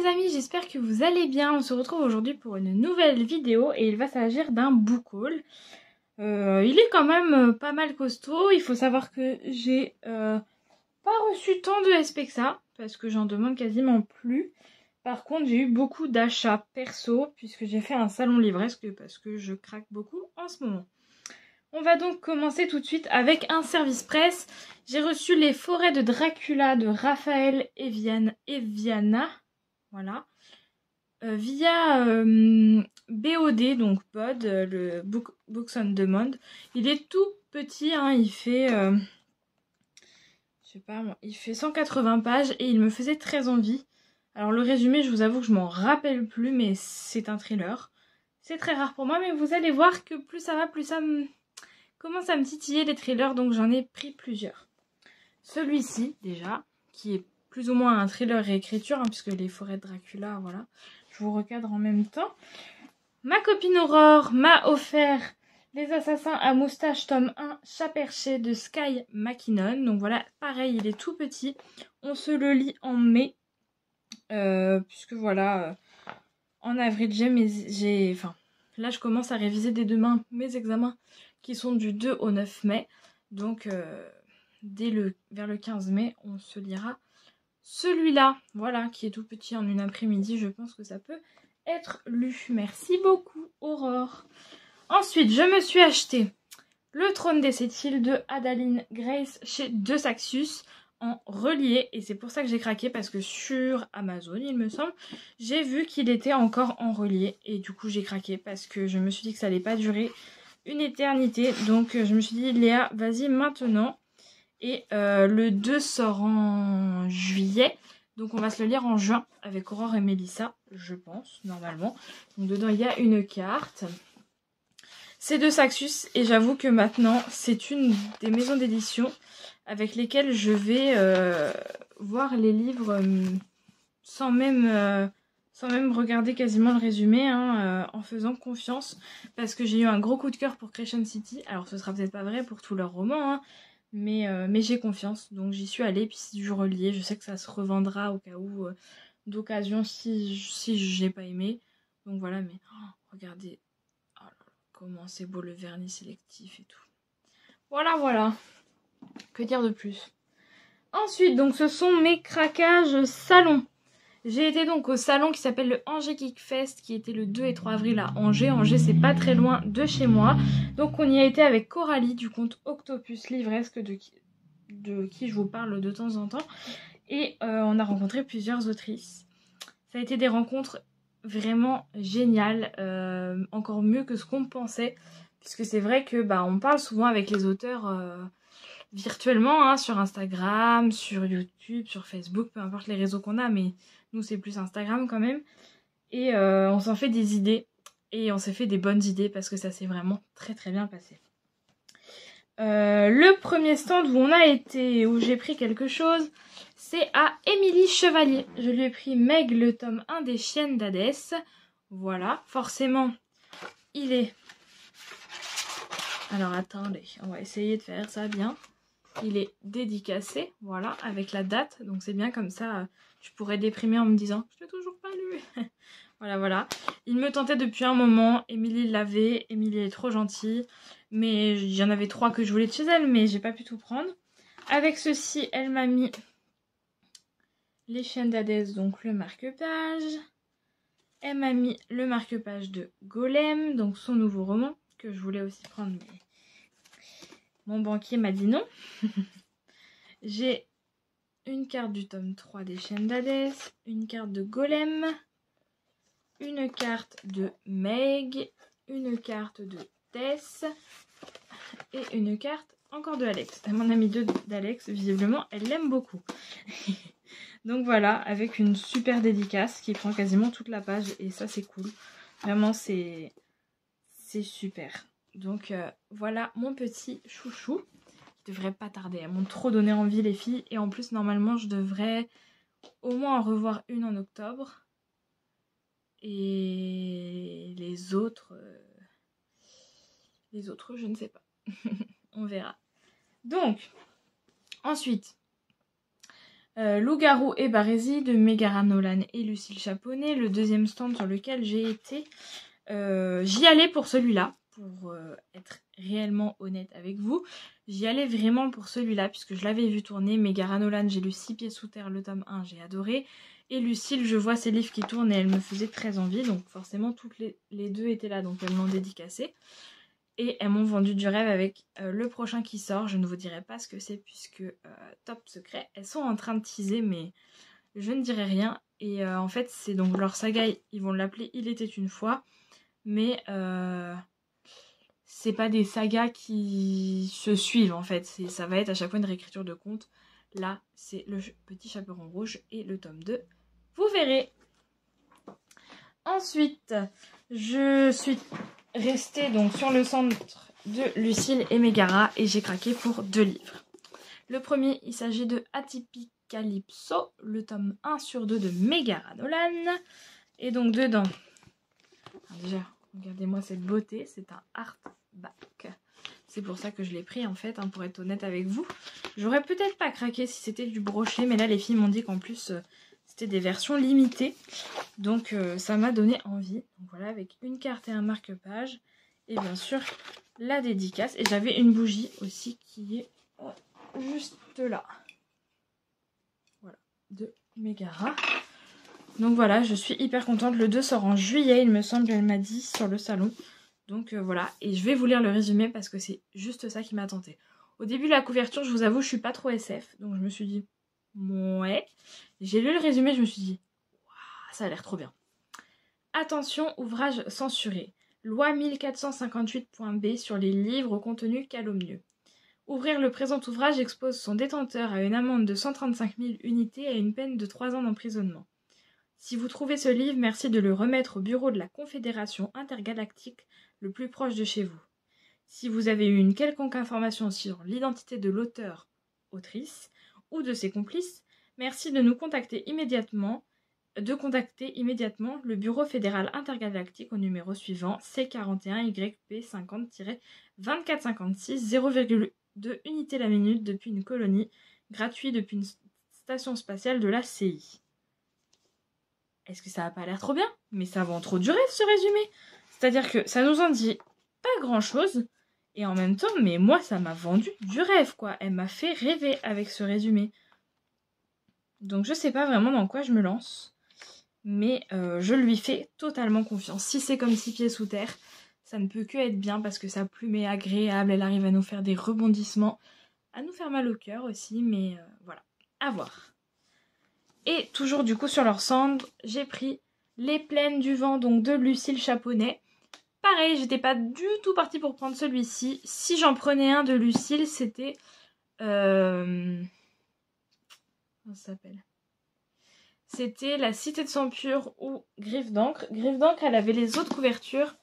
amis, j'espère que vous allez bien. On se retrouve aujourd'hui pour une nouvelle vidéo et il va s'agir d'un book haul. Il est quand même pas mal costaud. Il faut savoir que j'ai pas reçu tant de SP que ça parce que j'en demande quasiment plus. Par contre, j'ai eu beaucoup d'achats perso puisque j'ai fait un salon livresque parce que je craque beaucoup en ce moment. On va donc commencer tout de suite avec un service presse. J'ai reçu les Forêts de Dracula de Raphaël Eviana. Voilà. Via BOD, donc BOD, le Books on Demand. Il est tout petit, hein, il fait, je sais pas moi, il fait 180 pages et il me faisait très envie. Alors le résumé, je vous avoue que je m'en rappelle plus, mais c'est un thriller. C'est très rare pour moi, mais vous allez voir que plus ça va, plus ça commence à me titiller les thrillers, donc j'en ai pris plusieurs. Celui-ci, déjà, qui est plus ou moins un thriller réécriture, hein, puisque les Forêts de Dracula, voilà. Je vous recadre en même temps. Ma copine Aurore m'a offert Les Assassins à moustache tome 1 Chat perché de Sky McKinnon. Donc voilà, pareil, il est tout petit. On se le lit en mai. Puisque voilà, en avril, enfin, là je commence à réviser dès demain mes examens qui sont du 2 au 9 mai. Donc vers le 15 mai, on se lira celui-là, voilà, qui est tout petit en une après-midi. Je pense que ça peut être lu. Merci beaucoup, Aurore. Ensuite, je me suis acheté Le Trône des Sept-Îles de Adaline Grace chez De Saxus en relié. Et c'est pour ça que j'ai craqué, parce que sur Amazon, il me semble, j'ai vu qu'il était encore en relié. Et du coup, j'ai craqué parce que je me suis dit que ça allait pas durer une éternité. Donc, je me suis dit, Léa, vas-y maintenant. Et le 2 sort en juillet. Donc on va se le lire en juin avec Aurore et Mélissa, je pense, normalement. Donc dedans, il y a une carte. C'est de Saxus et j'avoue que maintenant, c'est une des maisons d'édition avec lesquelles je vais voir les livres sans même regarder quasiment le résumé, hein, en faisant confiance. Parce que j'ai eu un gros coup de cœur pour Crescent City. Alors ce sera peut-être pas vrai pour tous leurs romans, hein. Mais j'ai confiance, donc j'y suis allée. Puis c'est du relié, je sais que ça se revendra au cas où, d'occasion, si j'ai pas aimé. Donc voilà, mais regardez, oh là là, comment c'est beau le vernis sélectif et tout. Voilà, que dire de plus. Ensuite, donc ce sont mes craquages salon. J'ai été donc au salon qui s'appelle le Angers Geek Fest, qui était le 2 et 3 avril à Angers. Angers, c'est pas très loin de chez moi. Donc on y a été avec Coralie du compte Octopus Livresque de qui je vous parle de temps en temps. Et on a rencontré plusieurs autrices. Ça a été des rencontres vraiment géniales, encore mieux que ce qu'on pensait. Puisque c'est vrai que on parle souvent avec les auteurs virtuellement, hein, sur Instagram, sur YouTube, sur Facebook, peu importe les réseaux qu'on a, mais nous c'est plus Instagram quand même. Et on s'en fait des idées. Et on s'est fait des bonnes idées parce que ça s'est vraiment très très bien passé. Le premier stand où on a été, où j'ai pris quelque chose, c'est à Émilie Chevalier. Je lui ai pris Meg, le tome 1 des Chiennes d'Hadès. Voilà, forcément, il est... Alors attendez, on va essayer de faire ça bien. Il est dédicacé, voilà, avec la date. Donc c'est bien comme ça, je pourrais déprimer en me disant « Je l'ai toujours pas lu !» Voilà. Il me tentait depuis un moment. Émilie l'avait. Émilie est trop gentille. Mais il y en avait 3 que je voulais de chez elle, mais j'ai pas pu tout prendre. Avec ceci, elle m'a mis Les Chiennes d'Hadès, donc le marque-page. Elle m'a mis le marque-page de Golem, donc son nouveau roman, que je voulais aussi prendre, mais mon banquier m'a dit non. J'ai une carte du tome 3 des Chiennes d'Hadès, une carte de Golem, une carte de Meg, une carte de Tess et une carte encore de Alex. Elle m'en a mis 2 d'Alex, visiblement elle l'aime beaucoup. Donc voilà, avec une super dédicace qui prend quasiment toute la page et ça c'est cool. Vraiment c'est super. Donc voilà mon petit chouchou. Il devrait pas tarder, elles m'ont trop donné envie les filles. Et en plus normalement je devrais au moins en revoir une en octobre. Et les autres, je ne sais pas. On verra. Donc, ensuite, Loup-garou et Barésie de Mégara Nolan et Lucille Chaponnet. Le deuxième stand sur lequel j'ai été. J'y allais pour celui-là, pour être réellement honnête avec vous. J'y allais vraiment pour celui-là, puisque je l'avais vu tourner. Mégara Nolan, j'ai lu 6 pieds sous terre, le tome 1, j'ai adoré. Et Lucille, je vois ses livres qui tournent et elle me faisait très envie. Donc forcément, toutes les deux étaient là, donc elles m'ont dédicacé. Et elles m'ont vendu du rêve avec le prochain qui sort. Je ne vous dirai pas ce que c'est, puisque top secret. Elles sont en train de teaser, mais je ne dirai rien. Et en fait, c'est donc leur saga, ils vont l'appeler Il était une fois. Mais c'est pas des sagas qui se suivent en fait. Ça va être à chaque fois une réécriture de conte. Là, c'est le Petit Chaperon Rouge et le tome 2. Vous verrez. Ensuite, je suis restée donc sur le centre de Lucille et Mégara et j'ai craqué pour 2 livres. Le premier, il s'agit de Atypicalypso, le tome 1 sur 2 de Mégara Nolan. Et donc dedans, alors déjà, regardez-moi cette beauté, c'est un hardback. C'est pour ça que je l'ai pris en fait, pour être honnête avec vous. J'aurais peut-être pas craqué si c'était du brochet, mais là les filles m'ont dit qu'en plus c'était des versions limitées. Donc ça m'a donné envie. Donc voilà, avec une carte et un marque-page. Et bien sûr, la dédicace. Et j'avais une bougie aussi qui est juste là. Voilà, de Mégara. Donc voilà, je suis hyper contente. Le 2 sort en juillet, il me semble, elle m'a dit, sur le salon. Donc voilà, et je vais vous lire le résumé parce que c'est juste ça qui m'a tenté. Au début de la couverture, je vous avoue, je suis pas trop SF. Donc je me suis dit, ouais. J'ai lu le résumé, je me suis dit, waouh, ça a l'air trop bien. Attention, ouvrage censuré. Loi 1458.b sur les livres au contenu calomnieux. Ouvrir le présent ouvrage expose son détenteur à une amende de 135 000 unités et à une peine de 3 ans d'emprisonnement. Si vous trouvez ce livre, merci de le remettre au bureau de la Confédération intergalactique le plus proche de chez vous. Si vous avez eu une quelconque information sur l'identité de l'auteur, autrice, ou de ses complices, merci de contacter immédiatement le Bureau fédéral intergalactique au numéro suivant C41YP50-2456 0,2 unités la minute depuis une colonie, gratuit depuis une station spatiale de la CI. Est-ce que ça n'a pas l'air trop bien? Mais ça vend trop du rêve ce résumé. C'est-à-dire que ça nous en dit pas grand-chose. Et en même temps, mais moi ça m'a vendu du rêve quoi. Elle m'a fait rêver avec ce résumé. Donc je sais pas vraiment dans quoi je me lance. Mais je lui fais totalement confiance. Si c'est comme 6 pieds sous terre, ça ne peut que être bien parce que sa plume est agréable. Elle arrive à nous faire des rebondissements. À nous faire mal au cœur aussi. Mais voilà, à voir. Et toujours du coup sur leur cendre, j'ai pris Les Plaines du Vent donc de Lucille Chaponnet. Pareil, j'étais pas du tout partie pour prendre celui-ci. Si j'en prenais un de Lucille, c'était... Comment ça s'appelle? C'était La Cité de Sang Pur ou Griffe d'encre. Griffe d'encre, elle avait les autres couvertures.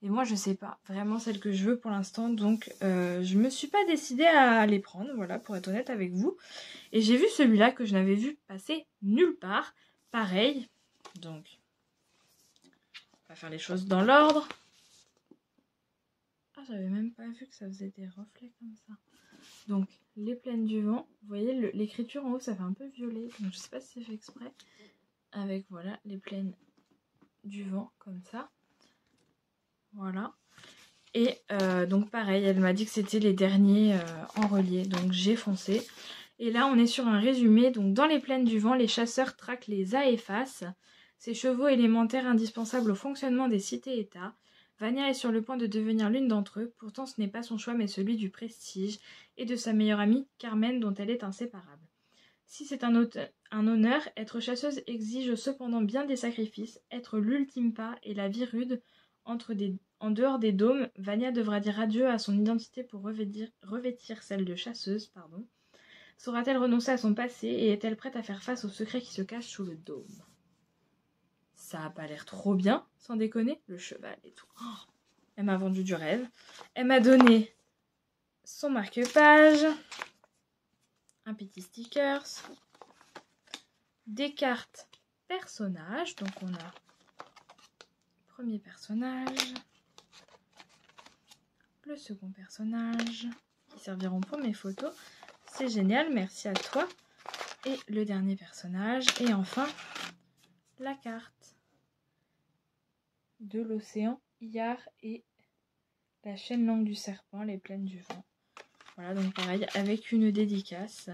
Et moi, je sais pas vraiment celle que je veux pour l'instant. Donc, je me suis pas décidée à les prendre, voilà, pour être honnête avec vous. Et j'ai vu celui-là que je n'avais vu passer nulle part. Pareil. Donc, on va faire les choses dans l'ordre. Ah, j'avais même pas vu que ça faisait des reflets comme ça. Donc, Les Plaines du Vent. Vous voyez, l'écriture en haut, ça fait un peu violet. Donc, je sais pas si c'est fait exprès. Avec, voilà, Les Plaines du Vent, comme ça. Voilà. Et donc pareil, elle m'a dit que c'était les derniers en relié, donc j'ai foncé. Et là on est sur un résumé, donc dans les plaines du vent, les chasseurs traquent les Aefas, ces chevaux élémentaires indispensables au fonctionnement des cités-états. Vania est sur le point de devenir l'une d'entre eux, pourtant ce n'est pas son choix mais celui du prestige et de sa meilleure amie Carmen dont elle est inséparable. Si c'est un honneur, être chasseuse exige cependant bien des sacrifices, être l'ultime pas et la vie rude en dehors des dômes, Vania devra dire adieu à son identité pour revêtir celle de chasseuse. Saura-t-elle renoncer à son passé et est-elle prête à faire face aux secrets qui se cachent sous le dôme? Ça a pas l'air trop bien, sans déconner, le cheval et tout. Oh, elle m'a vendu du rêve. Elle m'a donné son marque-page, un petit stickers, des cartes personnages. Donc on a premier personnage, le second personnage, qui serviront pour mes photos. C'est génial, merci à toi. Et le dernier personnage. Et enfin, la carte de l'océan Iar et la chaîne longue du serpent, les plaines du vent. Voilà, donc pareil, avec une dédicace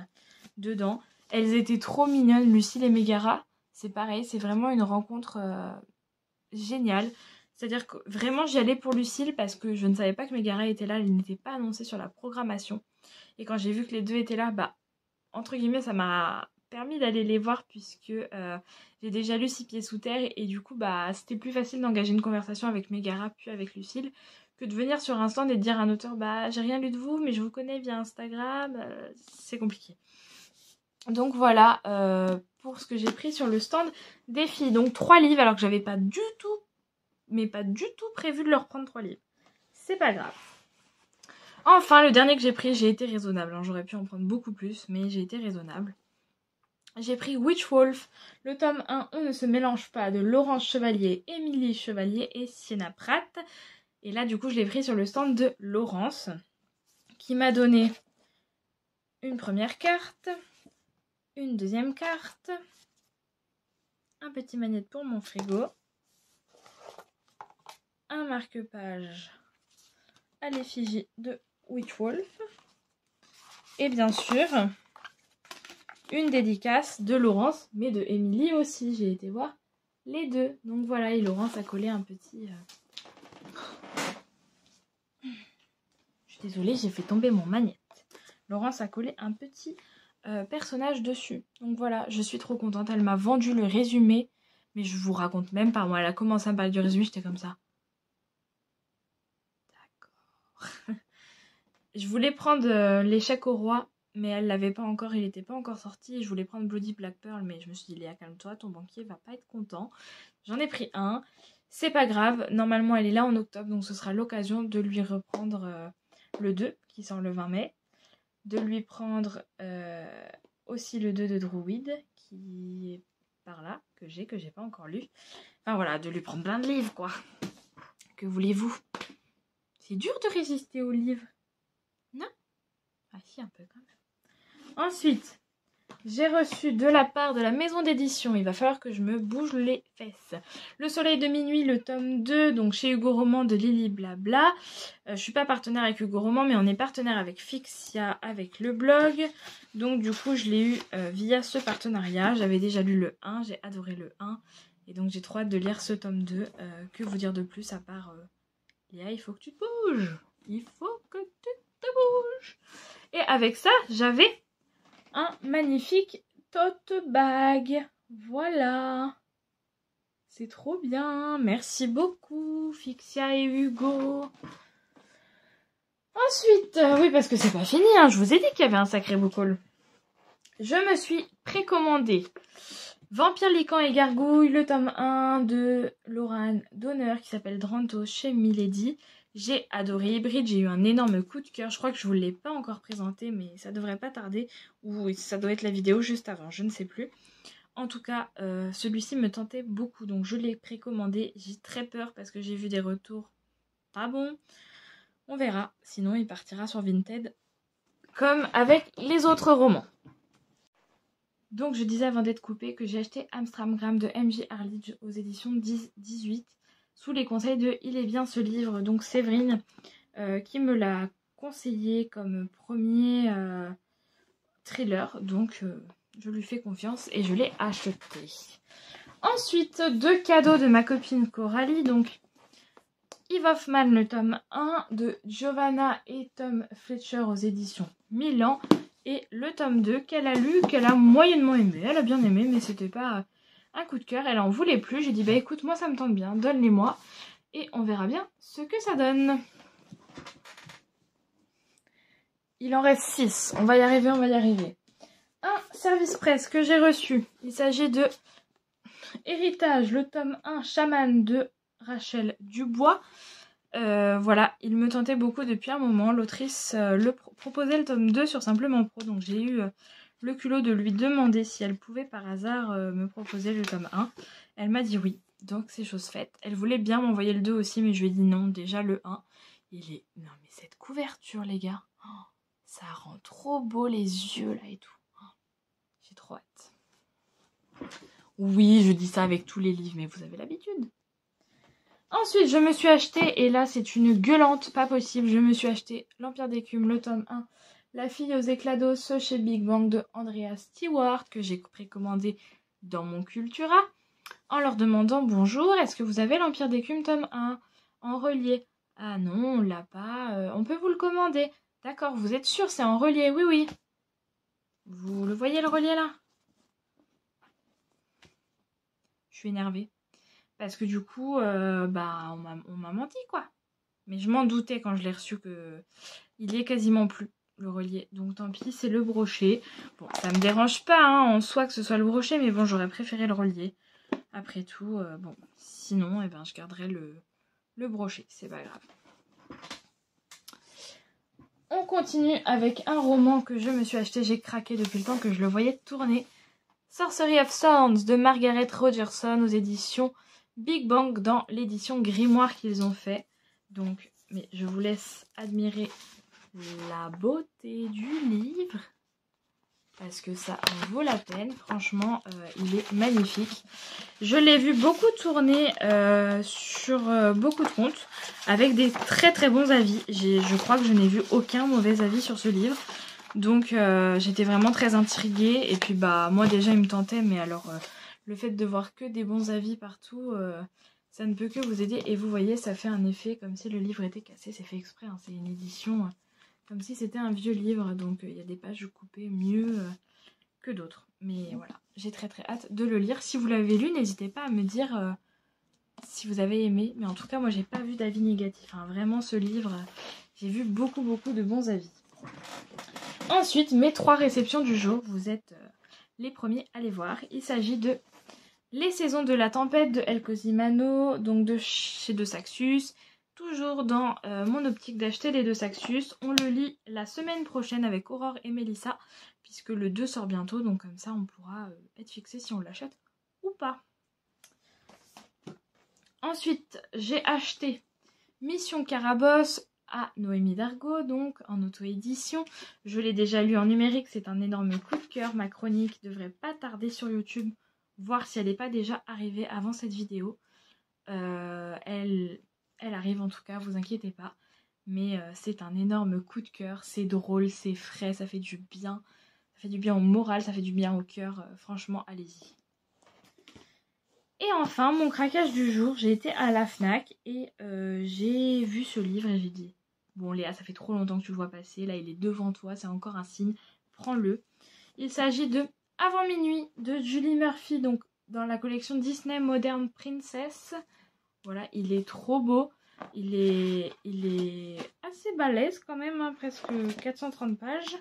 dedans. Elles étaient trop mignonnes, Lucille et Mégara. C'est pareil, c'est vraiment une rencontre géniale. C'est-à-dire que vraiment, j'y allais pour Lucille parce que je ne savais pas que Mégara était là. Elle n'était pas annoncée sur la programmation. Et quand j'ai vu que les deux étaient là, bah, entre guillemets, ça m'a permis d'aller les voir puisque j'ai déjà lu Six pieds sous terre. Et du coup, bah, c'était plus facile d'engager une conversation avec Mégara puis avec Lucille que de venir sur un stand et de dire à un auteur, bah, j'ai rien lu de vous, mais je vous connais via Instagram. C'est compliqué. Donc voilà, pour ce que j'ai pris sur le stand des filles. Donc 3 livres, alors que j'avais pas du tout, mais pas du tout prévu de leur prendre 3 livres. C'est pas grave. Enfin, le dernier que j'ai pris, j'ai été raisonnable. Hein. J'aurais pu en prendre beaucoup plus, mais j'ai été raisonnable. J'ai pris Witch Wolf, le tome 1, On ne se mélange pas, de Laurence Chevalier, Émilie Chevalier et Sienna Pratt. Et là, du coup, je l'ai pris sur le stand de Laurence, qui m'a donné une première carte, une deuxième carte, un petit magnète pour mon frigo, un marque-page à l'effigie de Witch Wolf, et bien sûr, une dédicace de Laurence, mais de Émilie aussi. J'ai été voir les deux. Donc voilà, et Laurence a collé un petit... Je suis désolée, j'ai fait tomber mon magnète. Laurence a collé un petit personnage dessus. Donc voilà, je suis trop contente. Elle m'a vendu le résumé, mais je vous raconte même pas. Moi, elle a commencé à me parler du résumé, j'étais comme ça. D'accord. Je voulais prendre l'échec au roi, mais elle l'avait pas encore, il n'était pas encore sorti. Je voulais prendre Bloody Black Pearl, mais je me suis dit, Léa, calme-toi, ton banquier va pas être content. J'en ai pris un. C'est pas grave, normalement elle est là en octobre, donc ce sera l'occasion de lui reprendre le 2, qui sort le 20 mai. De lui prendre aussi le 2 de Druid, qui est par là, que j'ai pas encore lu. Enfin voilà, de lui prendre plein de livres, quoi. Que voulez-vous? C'est dur de résister aux livres. Non? Ah si, un peu quand même. Ensuite, j'ai reçu de la part de la maison d'édition, il va falloir que je me bouge les fesses, Le Soleil de minuit, le tome 2, donc chez Hugo Roman de Lily Blabla. Je suis pas partenaire avec Hugo Roman, mais on est partenaire avec Fixia, avec le blog. Donc du coup, je l'ai eu via ce partenariat. J'avais déjà lu le 1, j'ai adoré le 1. Et donc j'ai trop hâte de lire ce tome 2. Que vous dire de plus à part... Léa, il faut que tu te bouges. Il faut que tu te bouges. Et avec ça, j'avais un magnifique tote bag. Voilà. C'est trop bien. Merci beaucoup, Fixia et Hugo. Ensuite, oui, parce que c'est pas fini. Hein, je vous ai dit qu'il y avait un sacré book haul. Je me suis précommandé Vampire, Lycan et Gargouille, le tome 1 de Laurane Donner qui s'appelle Dranto chez Milady. J'ai adoré Hybrid, j'ai eu un énorme coup de cœur. Je crois que je ne vous l'ai pas encore présenté, mais ça devrait pas tarder. Ou ça doit être la vidéo juste avant, je ne sais plus. En tout cas, celui-ci me tentait beaucoup, donc je l'ai précommandé. J'ai très peur parce que j'ai vu des retours pas bons. On verra, sinon il partira sur Vinted, comme avec les autres romans. Donc je disais avant d'être coupée que j'ai acheté Amstramgram de MJ Arledge aux éditions 10-18 sous les conseils de Il est bien ce livre, donc Séverine qui me l'a conseillé comme premier thriller, donc je lui fais confiance et je l'ai acheté. Ensuite, 2 cadeaux de ma copine Coralie, donc Eve Hoffman, le tome 1 de Giovanna et Tom Fletcher aux éditions Milan. Et le tome 2 qu'elle a lu, qu'elle a moyennement aimé. Elle a bien aimé, mais c'était pas un coup de cœur. Elle en voulait plus. J'ai dit, bah écoute, moi ça me tente bien, donne-les-moi. Et on verra bien ce que ça donne. Il en reste 6. On va y arriver, on va y arriver. Un service presse que j'ai reçu. Il s'agit de Héritage, le tome 1, Chaman de Rachel Dubois. Voilà, il me tentait beaucoup depuis un moment. L'autrice proposait le tome 2 sur Simplement Pro, donc j'ai eu le culot de lui demander si elle pouvait par hasard me proposer le tome 1. Elle m'a dit oui, donc c'est chose faite. Elle voulait bien m'envoyer le 2 aussi, mais je lui ai dit non, déjà le 1. Il est... Non mais cette couverture les gars, oh, ça rend trop beau les yeux là et tout. Oh, j'ai trop hâte. Oui, je dis ça avec tous les livres, mais vous avez l'habitude. Ensuite, je me suis acheté, et là c'est une gueulante, pas possible, je me suis acheté l'Empire d'écume, le tome 1, La fille aux éclats d'os chez Big Bang de Andrea Stewart, que j'ai précommandé dans mon Cultura, en leur demandant « Bonjour, est-ce que vous avez l'Empire d'écume tome 1 en relié ?» Ah non, on l'a pas, on peut vous le commander. D'accord, vous êtes sûr, c'est en relié? Oui, oui. Vous le voyez le relié là? Je suis énervée. Parce que du coup, on m'a menti quoi. Mais je m'en doutais quand je l'ai reçu que il y est quasiment plus le relié. Donc tant pis, c'est le brochet. Bon, ça me dérange pas en soi que ce soit le brochet, mais bon, j'aurais préféré le relié. Après tout, bon, sinon, je garderai le brochet, c'est pas grave. On continue avec un roman que je me suis acheté, j'ai craqué depuis le temps que je le voyais tourner. Sorcery of Sounds de Margaret Rogerson aux éditions Big Bang dans l'édition Grimoire qu'ils ont fait. Donc, mais je vous laisse admirer la beauté du livre parce que ça en vaut la peine. Franchement, il est magnifique. Je l'ai vu beaucoup tourner sur beaucoup de comptes avec des très très bons avis. Je crois que je n'ai vu aucun mauvais avis sur ce livre. Donc j'étais vraiment très intriguée et puis moi déjà il me tentait, mais alors le fait de voir que des bons avis partout, ça ne peut que vous aider. Et vous voyez, ça fait un effet comme si le livre était cassé, c'est fait exprès, hein. C'est une édition comme si c'était un vieux livre, donc il y a des pages coupées mieux que d'autres. Mais voilà, j'ai très très hâte de le lire. Si vous l'avez lu, n'hésitez pas à me dire si vous avez aimé, mais en tout cas moi j'ai pas vu d'avis négatifs, hein. Vraiment ce livre, j'ai vu beaucoup de bons avis. Ensuite, mes 3 réceptions du jour, vous êtes les premiers à les voir. Il s'agit de Les Saisons de la Tempête de El Cosimano, donc de chez De Saxus. Toujours dans mon optique d'acheter les De Saxus. On le lit la semaine prochaine avec Aurore et Mélissa, puisque le 2 sort bientôt, donc comme ça on pourra être fixé si on l'achète ou pas. Ensuite, j'ai acheté Mission Carabosse à Noémie Dargaud, donc en auto-édition. Je l'ai déjà lu en numérique, c'est un énorme coup de cœur. Ma chronique devrait pas tarder sur YouTube, voir si elle n'est pas déjà arrivée avant cette vidéo. Elle arrive en tout cas, vous inquiétez pas. Mais c'est un énorme coup de cœur, c'est drôle, c'est frais, ça fait du bien. Ça fait du bien au moral, ça fait du bien au cœur. Franchement, allez-y. Et enfin, mon craquage du jour, j'ai été à la FNAC et j'ai vu ce livre et j'ai dit « Bon Léa, ça fait trop longtemps que tu le vois passer, là il est devant toi, c'est encore un signe, prends-le ». Il s'agit de Avant minuit de Julie Murphy, donc dans la collection Disney Modern Princess. Voilà, il est trop beau, il est assez balèze quand même, hein, presque 430 pages.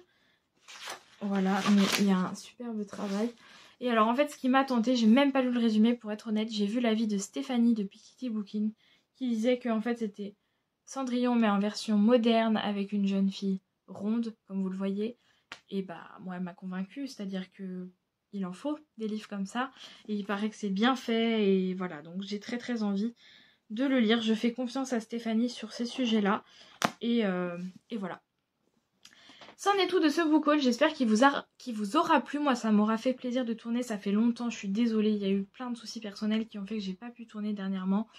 Voilà, mais il y a un superbe travail. Et alors en fait ce qui m'a tenté, j'ai même pas lu le résumé pour être honnête, j'ai vu l'avis de Stéphanie de Piketty Booking qui disait que en fait c'était Cendrillon mais en version moderne avec une jeune fille ronde comme vous le voyez. Et moi elle m'a convaincue, c'est-à-dire que il en faut des livres comme ça et il paraît que c'est bien fait et voilà, donc j'ai très très envie de le lire. Je fais confiance à Stéphanie sur ces sujets-là et voilà. C'en est tout de ce book haul, j'espère qu'il vous aura plu. Moi ça m'aura fait plaisir de tourner, ça fait longtemps, je suis désolée, il y a eu plein de soucis personnels qui ont fait que j'ai pas pu tourner dernièrement.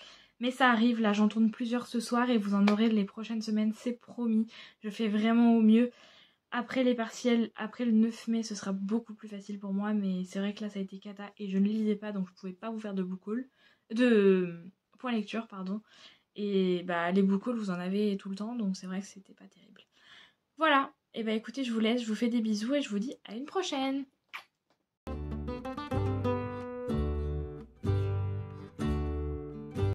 Mais ça arrive, là j'en tourne plusieurs ce soir et vous en aurez les prochaines semaines, c'est promis. Je fais vraiment au mieux. Après les partiels, après le 9 mai, ce sera beaucoup plus facile pour moi, mais c'est vrai que là ça a été cata et je ne lisais pas, donc je pouvais pas vous faire de book haul, de point lecture, pardon. Et les book hauls vous en avez tout le temps, donc c'est vrai que c'était pas terrible. Voilà. Et écoutez, je vous laisse, je vous fais des bisous et je vous dis à une prochaine.